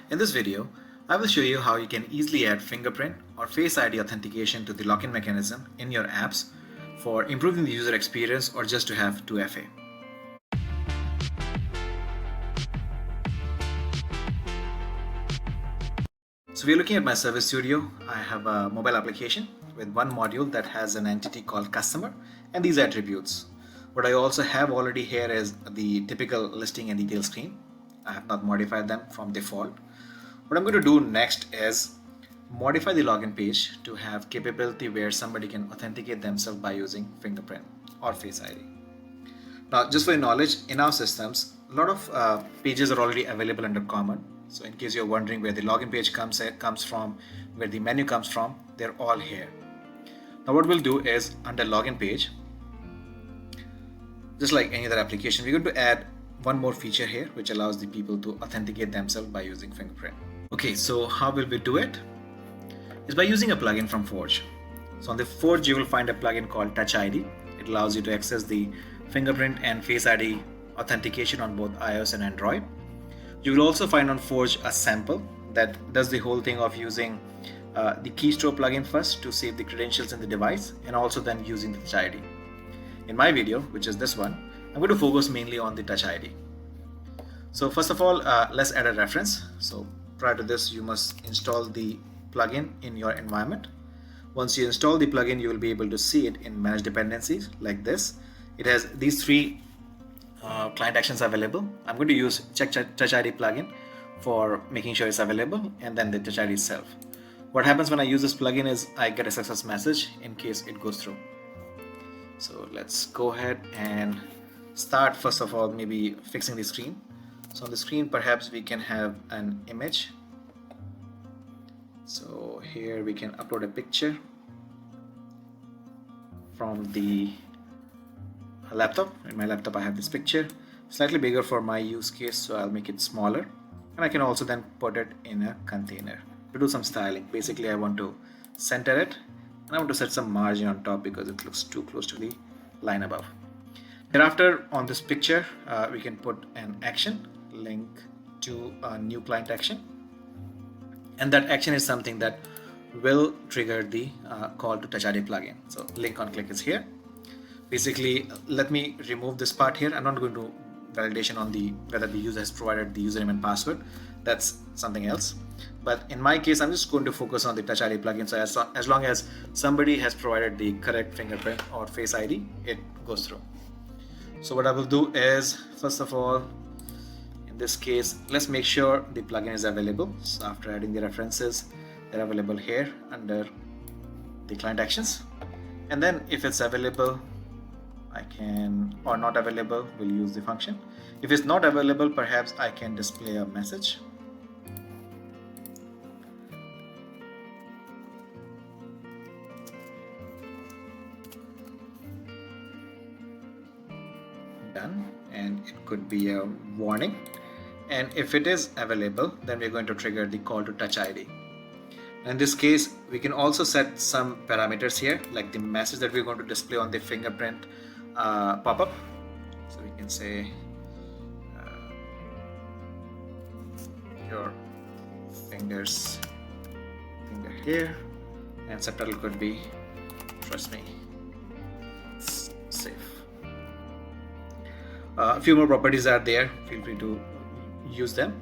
In this video, I will show you how you can easily add fingerprint or Face ID authentication to the login mechanism in your apps for improving the user experience or just to have 2FA. So we're looking at my Service Studio. I have a mobile application with one module that has an entity called customer and these attributes. What I also have already here is the typical listing and detail screen. I have not modified them from default. What I'm going to do next is modify the login page to have capability where somebody can authenticate themselves by using fingerprint or Face ID. Now, just for your knowledge, in OutSystems, a lot of pages are already available under common. So in case you're wondering where the login page comes from, where the menu comes from, they're all here. Now what we'll do is under login page, just like any other application, we're going to add one more feature here which allows the people to authenticate themselves by using fingerprint. Okay, so how will we do it? Is by using a plugin from Forge. So on the Forge you will find a plugin called Touch ID. It allows you to access the fingerprint and Face ID authentication on both iOS and Android. You will also find on Forge a sample that does the whole thing of using the key store plugin first to save the credentials in the device and also then using the Touch ID. In my video, which is this one, I'm going to focus mainly on the Touch ID. So first of all, let's add a reference. So prior to this, you must install the plugin in your environment. Once you install the plugin, you will be able to see it in Manage Dependencies like this. It has these three client actions available. I'm going to use Check Touch ID plugin for making sure it's available and then the Touch ID itself. What happens when I use this plugin is I get a success message in case it goes through. So let's go ahead and start first of all maybe fixing the screen. So on the screen perhaps we can have an image. So here we can upload a picture from the laptop. In my laptop I have this picture, slightly bigger for my use case, so I'll make it smaller and I can also then put it in a container to do some styling. Basically I want to center it and I want to set some margin on top because it looks too close to the line above. Thereafter on this picture we can put an action, link to a new client action, and that action is something that will trigger the call to Touch ID plugin. So link on click is here. Basically, let me remove this part here. I'm not going to validation on the whether the user has provided the username and password. That's something else. But in my case, I'm just going to focus on the Touch ID plugin. So as long as somebody has provided the correct fingerprint or Face ID, it goes through. So what I will do is, first of all, in this case, let's make sure the plugin is available. So after adding the references, they're available here under the client actions. And then if it's available, I can, or not available, we'll use the function. If it's not available, perhaps I can display a message. Done, and it could be a warning. And if it is available, then we're going to trigger the call to Touch ID. In this case, we can also set some parameters here, like the message that we're going to display on the fingerprint pop-up. So we can say your finger here, and subtitle could be trust me, it's safe. A few more properties are there, feel free to use them.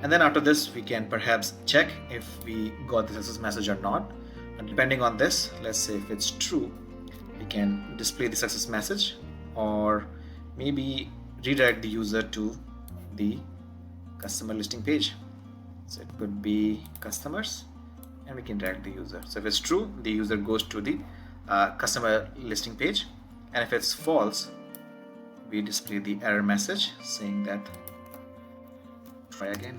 And then after this we can perhaps check if we got the success message or not, and depending on this, let's say if it's true, we can display the success message or maybe redirect the user to the customer listing page. So it could be customers and we can direct the user. So if it's true, the user goes to the customer listing page, and if it's false, we display the error message saying that try again,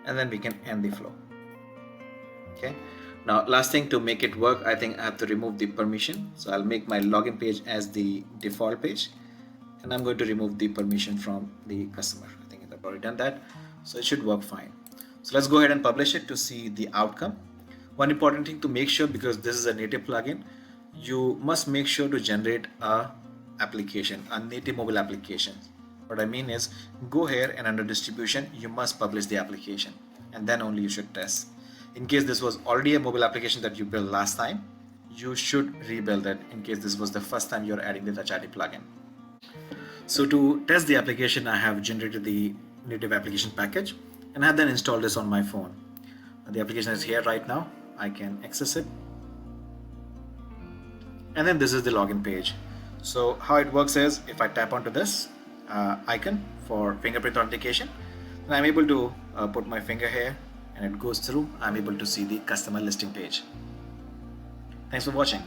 and then we can end the flow. Okay, now last thing, to make it work, I think I have to remove the permission. So I'll make my login page as the default page, and I'm going to remove the permission from the customer. I think I've already done that, so it should work fine. So let's go ahead and publish it to see the outcome. One important thing to make sure, because this is a native plugin, you must make sure to generate a application, a native mobile application. What I mean is, go here and under distribution, you must publish the application and then only you should test. In case this was already a mobile application that you built last time, you should rebuild it in case this was the first time you're adding the Touch ID plugin. So to test the application, I have generated the native application package and I have then installed this on my phone. The application is here right now. I can access it. And then this is the login page. So how it works is, if I tap onto this icon for fingerprint authentication, then I'm able to put my finger here and it goes through. I'm able to see the customer listing page. Thanks for watching.